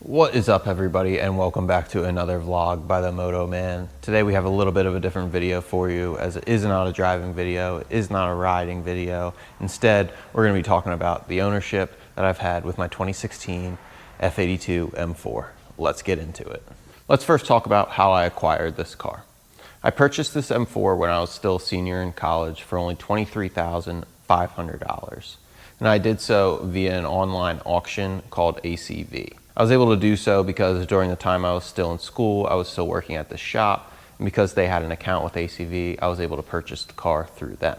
What is up, everybody, and welcome back to another vlog by the Moto Man. Today we have a little bit of a different video for you, as it is not a driving video, it is not a riding video. Instead, we're going to be talking about the ownership that I've had with my 2016 F82 M4. Let's get into it. Let's first talk about how I acquired this car. I purchased this M4 when I was still a senior in college for only $23,500, and I did so via an online auction called ACV. I was able to do so because during the time I was still in school, I was still working at the shop, and because they had an account with ACV, I was able to purchase the car through them.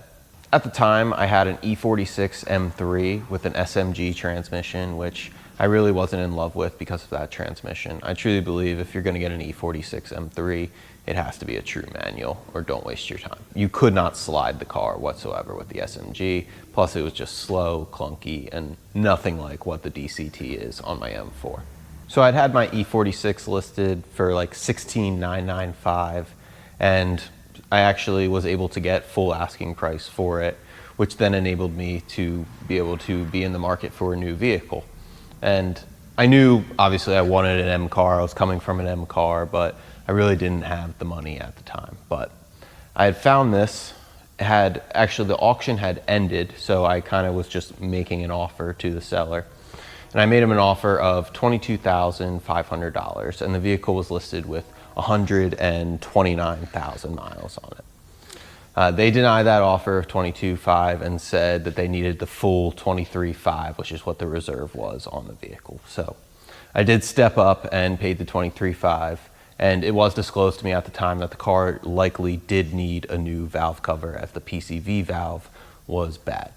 At the time, I had an E46 M3 with an SMG transmission, which I really wasn't in love with because of that transmission. I truly believe if you're going to get an E46 M3, it has to be a true manual, or don't waste your time. You could not slide the car whatsoever with the SMG, plus it was just slow, clunky, and nothing like what the DCT is on my M4. So I'd had my E46 listed for like $16,995, and I actually was able to get full asking price for it, which then enabled me to be able to be in the market for a new vehicle. And I knew, obviously, I wanted an M car. I was coming from an M car, but I really didn't have the money at the time. But I had found this. Actually, the auction had ended, so I kind of was just making an offer to the seller. And I made him an offer of $22,500, and the vehicle was listed with 129,000 miles on it. They denied that offer of $22,500 and said that they needed the full $23,500, which is what the reserve was on the vehicle. So I did step up and paid the $23,500, and it was disclosed to me at the time that the car likely did need a new valve cover, as the PCV valve was bad,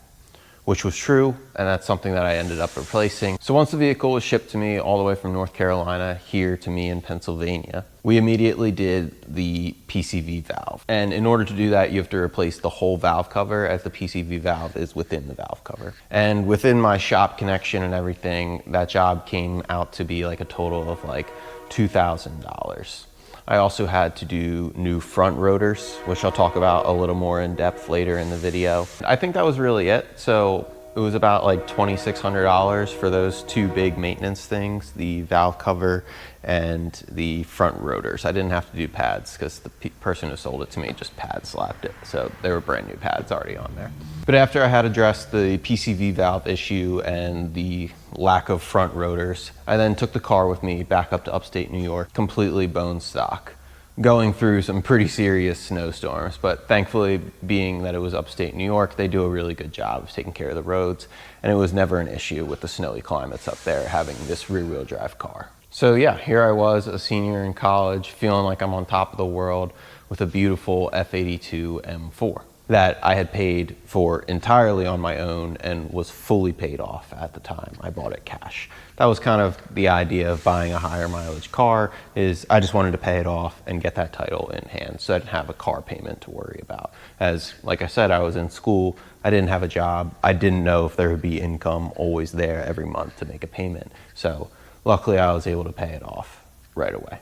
which was true, and that's something that I ended up replacing. So once the vehicle was shipped to me all the way from North Carolina here to me in Pennsylvania, we immediately did the PCV valve. And in order to do that, you have to replace the whole valve cover, as the PCV valve is within the valve cover. And within my shop connection and everything, that job came out to be like a total of like $2,000. I also had to do new front rotors, which I'll talk about a little more in depth later in the video. I think that was really it. So it was about like $2,600 for those two big maintenance things, the valve cover and the front rotors. I didn't have to do pads because the person who sold it to me just pad slapped it. So there were brand new pads already on there. But after I had addressed the PCV valve issue and the lack of front rotors, I then took the car with me back up to upstate New York, completely bone stock, going through some pretty serious snowstorms. But thankfully, being that it was upstate New York, they do a really good job of taking care of the roads, and it was never an issue with the snowy climates up there having this rear-wheel drive car. So yeah, here I was, a senior in college, feeling like I'm on top of the world with a beautiful F82 M4 that I had paid for entirely on my own and was fully paid off at the time. I bought it cash. That was kind of the idea of buying a higher mileage car, is I just wanted to pay it off and get that title in hand so I didn't have a car payment to worry about. As, like I said, I was in school, I didn't have a job, I didn't know if there would be income always there every month to make a payment. So luckily I was able to pay it off right away.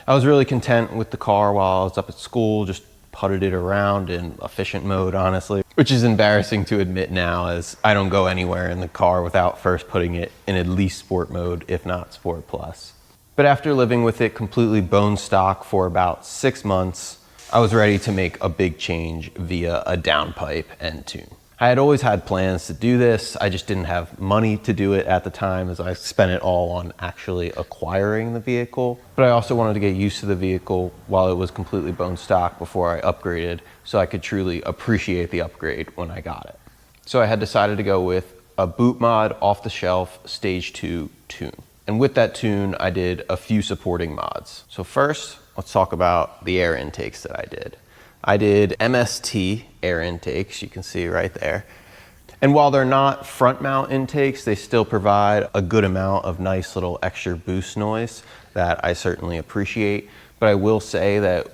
I was really content with the car while I was up at school, just putted it around in efficient mode, honestly, which is embarrassing to admit now, as I don't go anywhere in the car without first putting it in at least sport mode, if not sport plus. But after living with it completely bone stock for about 6 months, I was ready to make a big change via a downpipe and tune. I had always had plans to do this, I just didn't have money to do it at the time, as I spent it all on actually acquiring the vehicle. But I also wanted to get used to the vehicle while it was completely bone stock before I upgraded, so I could truly appreciate the upgrade when I got it. So I had decided to go with a boot mod off-the-shelf Stage 2 tune. And with that tune, I did a few supporting mods. So first, let's talk about the air intakes that I did. I did MST air intakes, you can see right there. And while they're not front mount intakes, they still provide a good amount of nice little extra boost noise that I certainly appreciate. But I will say that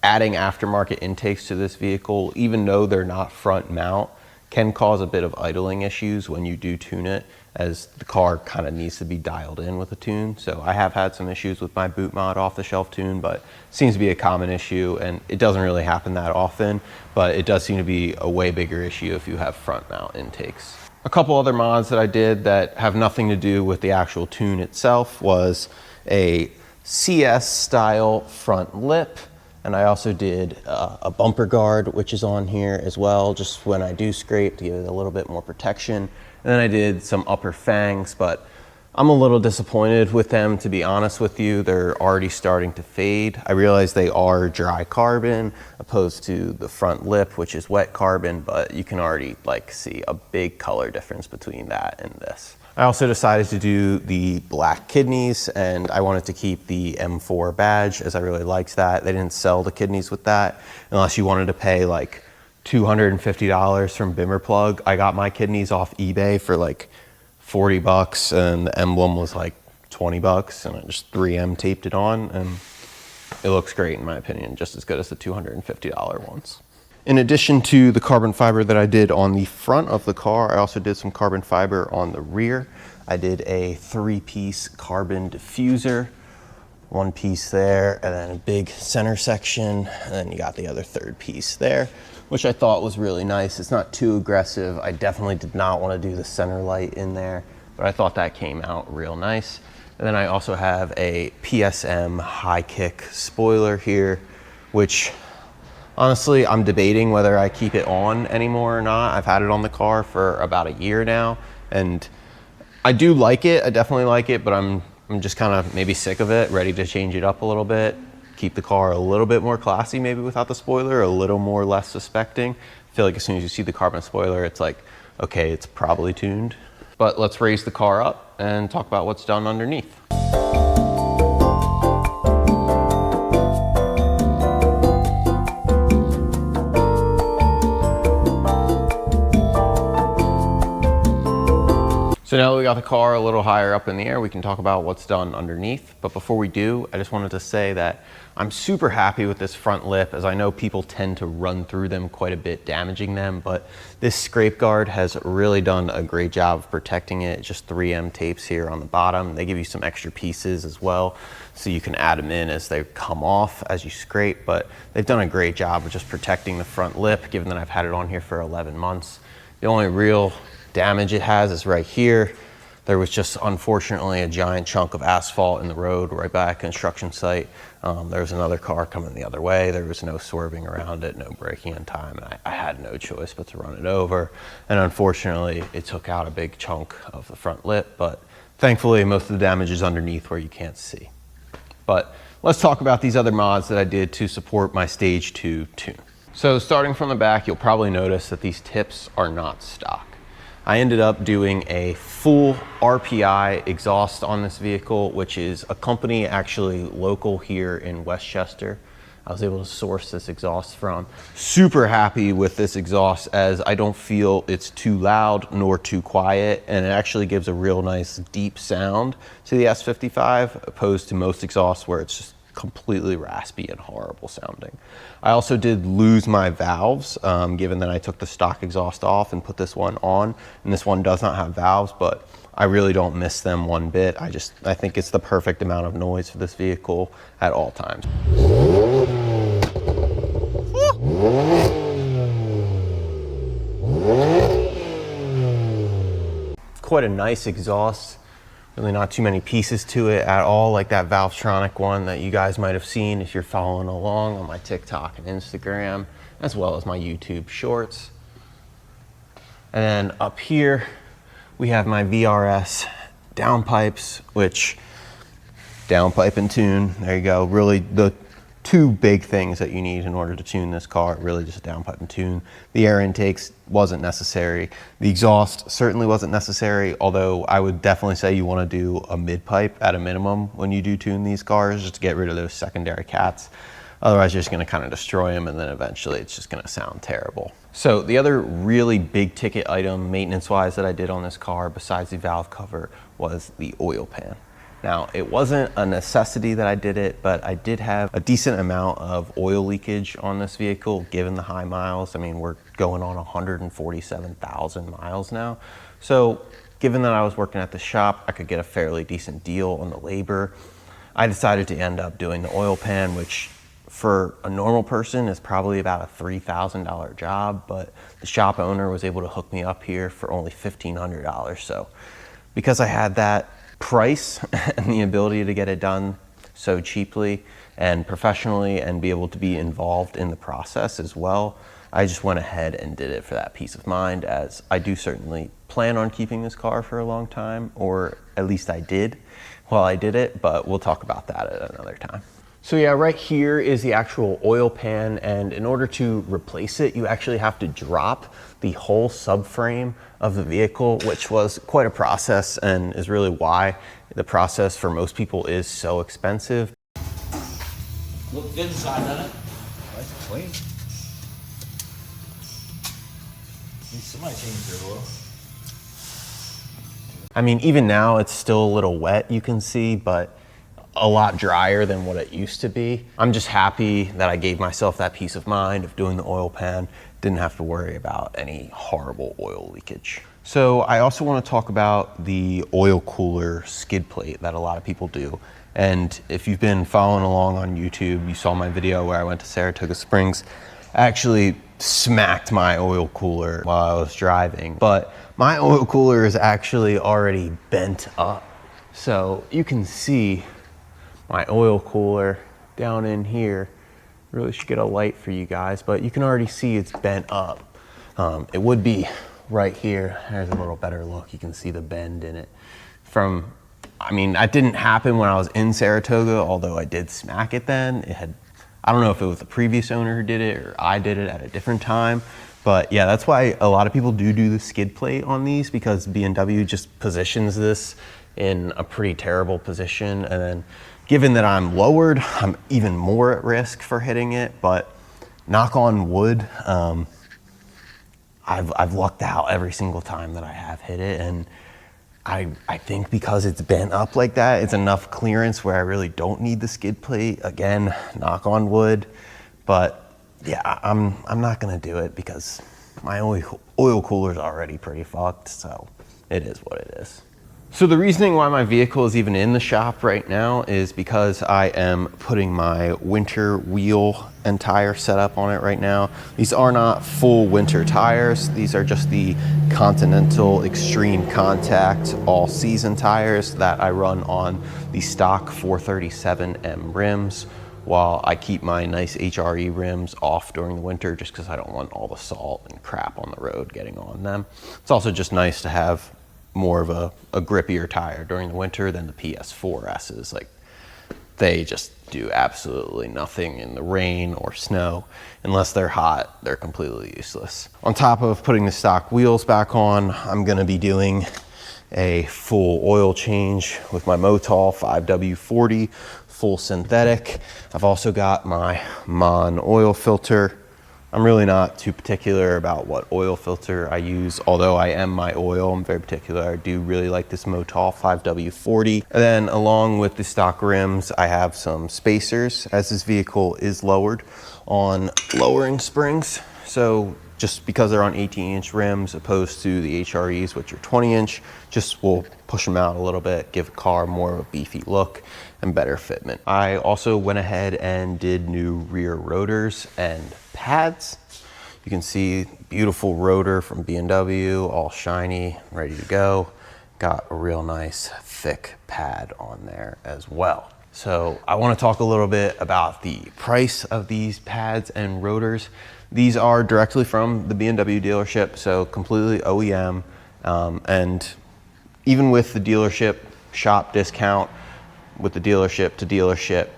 adding aftermarket intakes to this vehicle, even though they're not front mount, can cause a bit of idling issues when you do tune it, as the car kind of needs to be dialed in with a tune. So I have had some issues with my boot mod off the shelf tune, but it seems to be a common issue, and it doesn't really happen that often, but it does seem to be a way bigger issue if you have front mount intakes. A couple other mods that I did that have nothing to do with the actual tune itself was a CS style front lip. And I also did a bumper guard, which is on here as well, just when I do scrape to give it a little bit more protection. And then I did some upper fangs, but I'm a little disappointed with them, to be honest with you. They're already starting to fade. I realize they are dry carbon opposed to the front lip, which is wet carbon, but you can already see a big color difference between that and this. I also decided to do the black kidneys, and I wanted to keep the M4 badge as I really liked that. They didn't sell the kidneys with that unless you wanted to pay like $250 from Bimmer Plug. I got my kidneys off eBay for like 40 bucks and the emblem was like 20 bucks, and I just 3M taped it on, and it looks great in my opinion, just as good as the $250 ones. In addition to the carbon fiber that I did on the front of the car, I also did some carbon fiber on the rear. I did a 3-piece carbon diffuser, 1 piece there, and then a big center section, and then you got the other 3rd piece there, which I thought was really nice. It's not too aggressive. I definitely did not want to do the center light in there, but I thought that came out real nice. And then I also have a PSM Highkick spoiler here, which honestly, I'm debating whether I keep it on anymore or not. I've had it on the car for about a year now, and I do like it. I definitely like it, but I'm just kind of maybe sick of it, ready to change it up a little bit, keep the car a little bit more classy maybe without the spoiler, a little more less suspecting. I feel like as soon as you see the carbon spoiler, it's like, okay, it's probably tuned. But let's raise the car up and talk about what's done underneath. So now that we got the car a little higher up in the air, we can talk about what's done underneath. But before we do, I just wanted to say that I'm super happy with this front lip, as I know people tend to run through them quite a bit, damaging them, but this scrape guard has really done a great job of protecting it. Just 3M tapes here on the bottom. They give you some extra pieces as well, so you can add them in as they come off as you scrape, but they've done a great job of just protecting the front lip, given that I've had it on here for 11 months. The only real damage it has is right here. There was just unfortunately a giant chunk of asphalt in the road right by a construction site. There was another car coming the other way. There was no swerving around it, no braking in time, and I had no choice but to run it over. And unfortunately, it took out a big chunk of the front lip, but thankfully most of the damage is underneath where you can't see. But let's talk about these other mods that I did to support my Stage 2 tune. So starting from the back, you'll probably notice that these tips are not stock. I ended up doing a full RPI exhaust on this vehicle, which is a company actually local here in Westchester. I was able to source this exhaust from. Super happy with this exhaust, as I don't feel it's too loud nor too quiet, and it actually gives a real nice deep sound to the S55, opposed to most exhausts where it's just completely raspy and horrible sounding. I also did lose my valves, given that I took the stock exhaust off and put this one on, and this one does not have valves, but I really don't miss them one bit. I think it's the perfect amount of noise for this vehicle at all times. Quite a nice exhaust. Really not too many pieces to it at all, like that Valvetronic one that you guys might have seen if you're following along on my TikTok and Instagram, as well as my YouTube shorts. And then up here, we have my VRS downpipes, which downpipe and tune. There you go. Really the two big things that you need in order to tune this car, really just a downpipe and tune. The air intakes wasn't necessary. The exhaust certainly wasn't necessary, although I would definitely say you want to do a mid pipe at a minimum when you do tune these cars, just to get rid of those secondary cats. Otherwise, you're just going to kind of destroy them, and then eventually it's just going to sound terrible. So the other really big ticket item maintenance-wise that I did on this car, besides the valve cover, was the oil pan. Now, it wasn't a necessity that I did it, but I did have a decent amount of oil leakage on this vehicle, given the high miles. I mean, we're going on 147,000 miles now. So given that I was working at the shop, I could get a fairly decent deal on the labor. I decided to end up doing the oil pan, which for a normal person is probably about a $3,000 job, but the shop owner was able to hook me up here for only $1,500. So because I had that price and the ability to get it done so cheaply and professionally and be able to be involved in the process as well, I just went ahead and did it for that peace of mind, as I do certainly plan on keeping this car for a long time, or at least I did while I did it, but we'll talk about that at another time. So yeah, right here is the actual oil pan, and in order to replace it, you actually have to drop the whole subframe of the vehicle, which was quite a process and is really why the process for most people is so expensive. Look good inside, doesn't it? Nice and clean. Needs somebody change their oil. I mean, even now it's still a little wet, you can see, but a lot drier than what it used to be. I'm just happy that I gave myself that peace of mind of doing the oil pan. Didn't have to worry about any horrible oil leakage. So I also want to talk about the oil cooler skid plate that a lot of people do. And if you've been following along on YouTube, you saw my video where I went to Saratoga Springs. I actually smacked my oil cooler while I was driving, but my oil cooler is actually already bent up. So you can see my oil cooler down in here. Really should get a light for you guys, but you can already see it's bent up. It would be right here. There's a little better look. You can see the bend in it. I mean, that didn't happen when I was in Saratoga, although I did smack it then. I don't know if it was the previous owner who did it or I did it at a different time, but yeah, that's why a lot of people do the skid plate on these, because BMW just positions this in a pretty terrible position. And then given that I'm lowered, I'm even more at risk for hitting it, but knock on wood, I've lucked out every single time that I have hit it. And I think because it's bent up like that, it's enough clearance where I really don't need the skid plate. Again, knock on wood, but yeah, I'm not gonna do it because my oil cooler is already pretty fucked, so it is what it is. So the reasoning why my vehicle is even in the shop right now is because I am putting my winter wheel and tire setup on it right now. These are not full winter tires. These are just the Continental Extreme Contact all season tires that I run on the stock 437M rims, while I keep my nice HRE rims off during the winter just because I don't want all the salt and crap on the road getting on them. It's also just nice to have more of a grippier tire during the winter than the PS4S's. Like, they just do absolutely nothing in the rain or snow. Unless they're hot, they're completely useless. On top of putting the stock wheels back on, I'm gonna be doing a full oil change with my Motul 5W40 full synthetic. I've also got my Mon oil filter. I'm really not too particular about what oil filter I use, although I am my oil, I'm very particular. I do really like this Motul 5W40. And then along with the stock rims, I have some spacers, as this vehicle is lowered on lowering springs. So just because they're on 18-inch rims opposed to the HREs, which are 20-inch, just will push them out a little bit, give the car more of a beefy look and better fitment. I also went ahead and did new rear rotors and pads. You can see beautiful rotor from BMW, all shiny, ready to go. Got a real nice thick pad on there as well. So I want to talk a little bit about the price of these pads and rotors. These are directly from the BMW dealership, so completely OEM. And even with the dealership shop discount, with the dealership to dealership,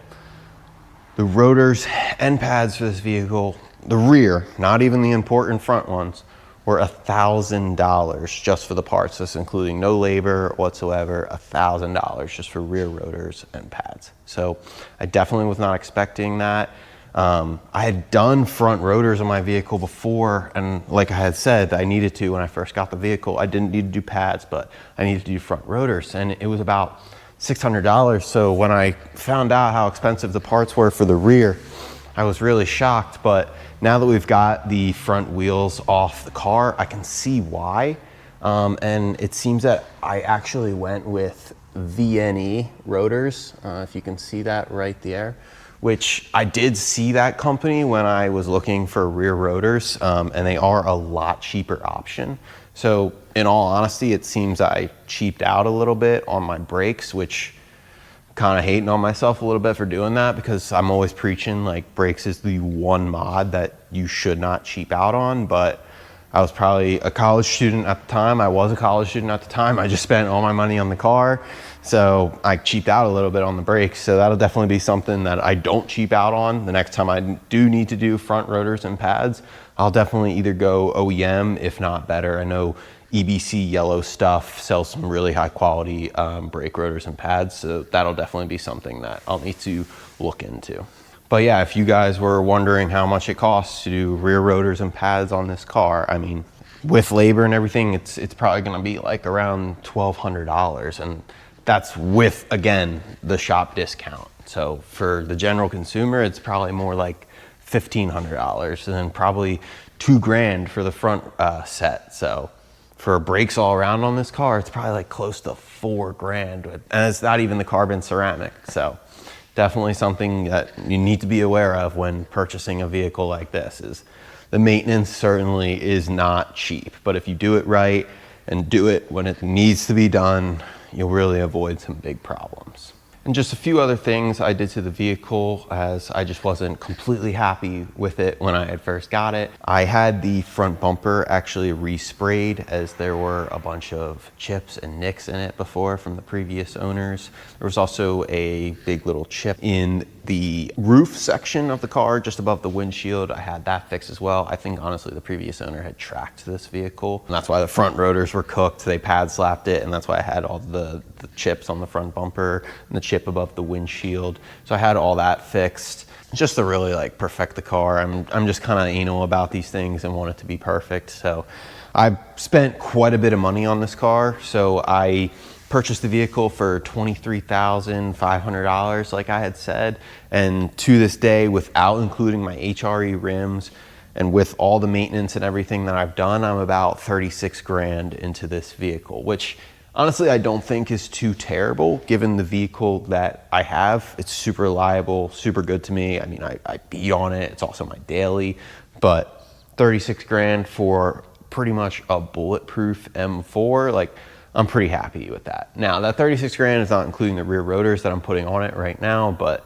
the rotors and pads for this vehicle, the rear, not even the important front ones, were $1,000 just for the parts. This including no labor whatsoever, $1,000 just for rear rotors and pads. So I definitely was not expecting that. I had done front rotors on my vehicle before, and like I had said, I needed to when I first got the vehicle. I didn't need to do pads, but I needed to do front rotors, and it was about $600. So when I found out how expensive the parts were for the rear, I was really shocked. But now that we've got the front wheels off the car, I can see why. And it seems that I actually went with VNE rotors, if you can see that right there, which I did see that company when I was looking for rear rotors, and they are a lot cheaper option. So in all honesty, it seems I cheaped out a little bit on my brakes, which kind of hating on myself a little bit for doing that, because I'm always preaching like brakes is the one mod that you should not cheap out on. But I was probably a college student at the time. I was a college student at the time. I just spent all my money on the car. So I cheaped out a little bit on the brakes. So that'll definitely be something that I don't cheap out on. The next time I do need to do front rotors and pads, I'll definitely either go OEM, if not better. I know EBC yellow stuff sells some really high quality brake rotors and pads. So that'll definitely be something that I'll need to look into. But yeah, if you guys were wondering how much it costs to do rear rotors and pads on this car, I mean, with labor and everything, it's probably gonna be like around $1,200. And that's with, again, the shop discount. So for the general consumer, it's probably more like $1,500, and then probably $2,000 for the front set. So for brakes all around on this car, it's probably like close to $4,000, and it's not even the carbon ceramic. So definitely something that you need to be aware of when purchasing a vehicle like this. Is the maintenance certainly is not cheap, but if you do it right and do it when it needs to be done, you'll really avoid some big problems. And just a few other things I did to the vehicle, as I just wasn't completely happy with it when I had first got it. I had the front bumper actually resprayed, as there were a bunch of chips and nicks in it before from the previous owners. There was also a big little chip in the roof section of the car just above the windshield. I had that fixed as well. I think honestly the previous owner had tracked this vehicle, and that's why the front rotors were cooked. They pad slapped it, and that's why I had all the chips on the front bumper and the chip above the windshield. So I had all that fixed just to really like perfect the car. I'm just kind of anal about these things and want it to be perfect. So I spent quite a bit of money on this car. So I purchased the vehicle for $23,500, like I had said. And to this day, without including my HRE rims and with all the maintenance and everything that I've done, I'm about 36 grand into this vehicle, which honestly, I don't think is too terrible given the vehicle that I have. It's super reliable, super good to me. I mean, I beat on it. It's also my daily, but 36 grand for pretty much a bulletproof M4, like I'm pretty happy with that. Now that 36 grand is not including the rear rotors that I'm putting on it right now, but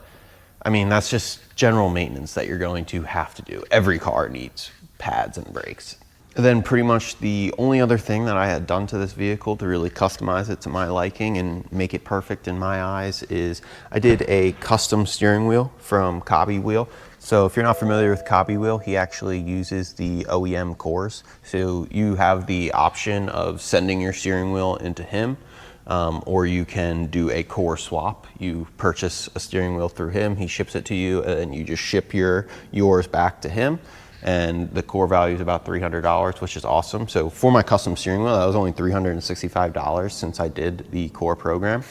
I mean, that's just general maintenance that you're going to have to do. Every car needs pads and brakes. And then pretty much the only other thing that I had done to this vehicle to really customize it to my liking and make it perfect in my eyes is I did a custom steering wheel from Cobby Wheel. So if you're not familiar with Cobby Wheel, he actually uses the OEM cores. So you have the option of sending your steering wheel into him, or you can do a core swap. You purchase a steering wheel through him, he ships it to you, and then you just ship yours back to him. And the core value is about $300, which is awesome. So for my custom steering wheel, that was only $365 since I did the core program,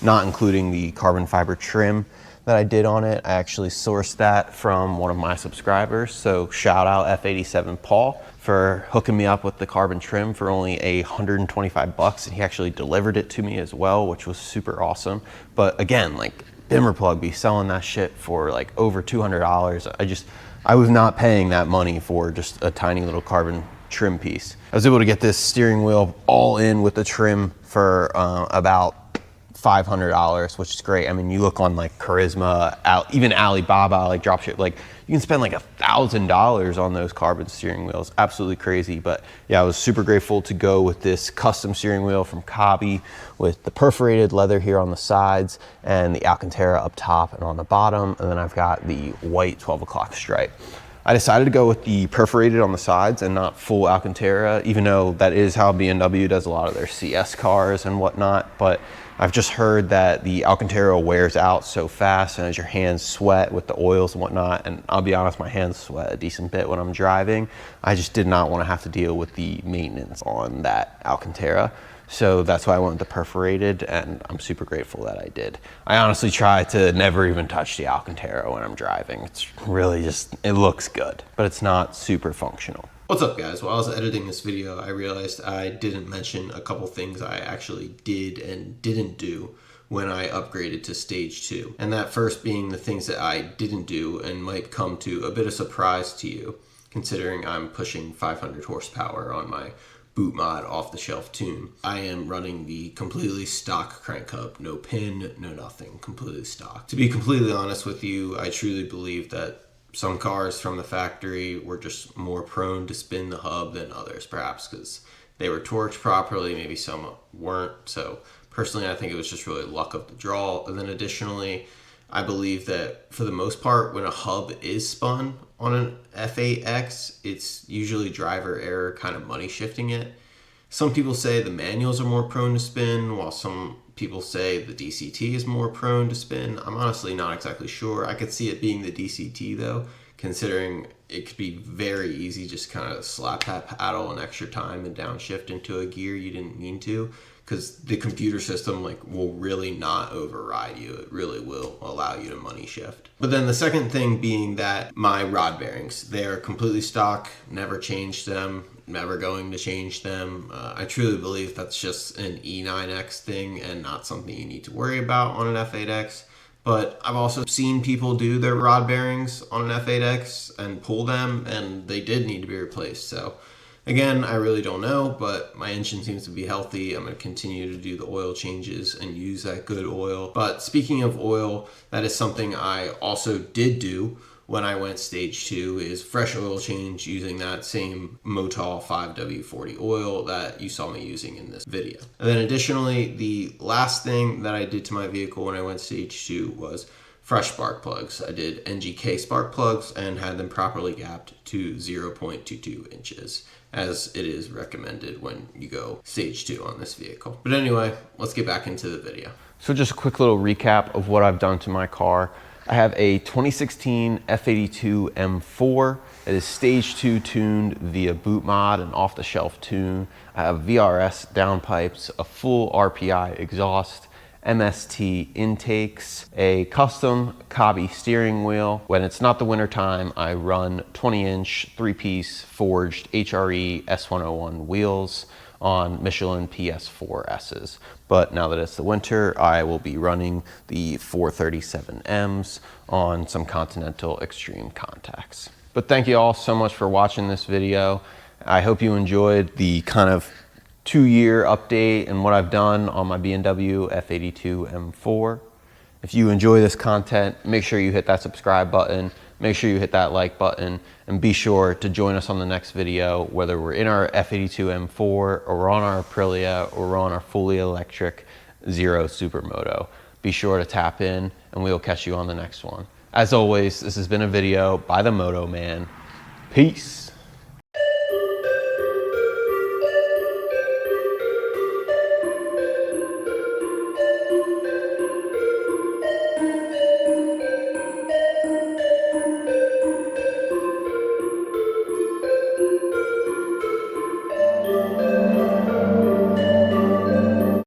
not including the carbon fiber trim that I did on it. I actually sourced that from one of my subscribers. So shout out F87 Paul for hooking me up with the carbon trim for only $125, and he actually delivered it to me as well, which was super awesome. But again, like Bimmerplug be selling that shit for like over $200. I was not paying that money for just a tiny little carbon trim piece. I was able to get this steering wheel all in with the trim for about $500, which is great. I mean, you look on like Charisma, even Alibaba, like dropship, like you can spend like $1,000 on those carbon steering wheels. Absolutely crazy. But yeah, I was super grateful to go with this custom steering wheel from Cobby with the perforated leather here on the sides and the Alcantara up top and on the bottom. And then I've got the white 12 o'clock stripe. I decided to go with the perforated on the sides and not full Alcantara, even though that is how BMW does a lot of their CS cars and whatnot. But I've just heard that the Alcantara wears out so fast, and as your hands sweat with the oils and whatnot, and I'll be honest, my hands sweat a decent bit when I'm driving, I just did not want to have to deal with the maintenance on that Alcantara. So that's why I went with the perforated, and I'm super grateful that I did. I honestly try to never even touch the Alcantara when I'm driving. It's really just, it looks good, but it's not super functional. What's up, guys? While I was editing this video, I realized I didn't mention a couple things I actually did and didn't do when I upgraded to Stage 2. And that first being the things that I didn't do and might come to a bit of surprise to you, considering I'm pushing 500 horsepower on my boot mod off-the-shelf tune. I am running the completely stock crank hub, no pin, no nothing, completely stock. To be completely honest with you, I truly believe that some cars from the factory were just more prone to spin the hub than others, perhaps because they were torqued properly, maybe some weren't. So personally, I think it was just really luck of the draw. And then additionally, I believe that for the most part, when a hub is spun on an F8X, it's usually driver error kind of money shifting it. Some people say the manuals are more prone to spin, while some people say the DCT is more prone to spin. I'm honestly not exactly sure. I could see it being the DCT though, considering it could be very easy just kind of slap that paddle an extra time and downshift into a gear you didn't mean to, because the computer system will really not override you. It really will allow you to money shift. But then the second thing being that my rod bearings, they are completely stock, never changed them, never going to change them. I truly believe that's just an E9X thing and not something you need to worry about on an F8X. But I've also seen people do their rod bearings on an F8X and pull them, and they did need to be replaced. So again, I really don't know, but my engine seems to be healthy. I'm going to continue to do the oil changes and use that good oil. But speaking of oil, that is something I also did do when I went Stage 2, is fresh oil change using that same Motul 5W40 oil that you saw me using in this video. And then additionally, the last thing that I did to my vehicle when I went Stage 2 was fresh spark plugs. I did NGK spark plugs and had them properly gapped to 0.22 inches, as it is recommended when you go Stage 2 on this vehicle. But anyway, let's get back into the video. So just a quick little recap of what I've done to my car. I have a 2016 F82 M4. It is Stage 2 tuned via boot mod and off-the-shelf tune. I have VRSF downpipes, a full RPI exhaust, MST intakes, a custom Cobby steering wheel. When it's not the winter time, I run 20-inch 3-piece forged HRE S101 wheels on Michelin PS4Ss. But now that it's the winter, I will be running the 437Ms on some Continental Extreme contacts. But thank you all so much for watching this video. I hope you enjoyed the kind of 2-year update and what I've done on my BMW F82 M4. If you enjoy this content, make sure you hit that subscribe button, make sure you hit that like button, and be sure to join us on the next video, whether we're in our F82 M4 or we're on our Aprilia or we're on our fully electric Zero Supermoto. Be sure to tap in and we'll catch you on the next one. As always, this has been a video by the Moto Man. Peace.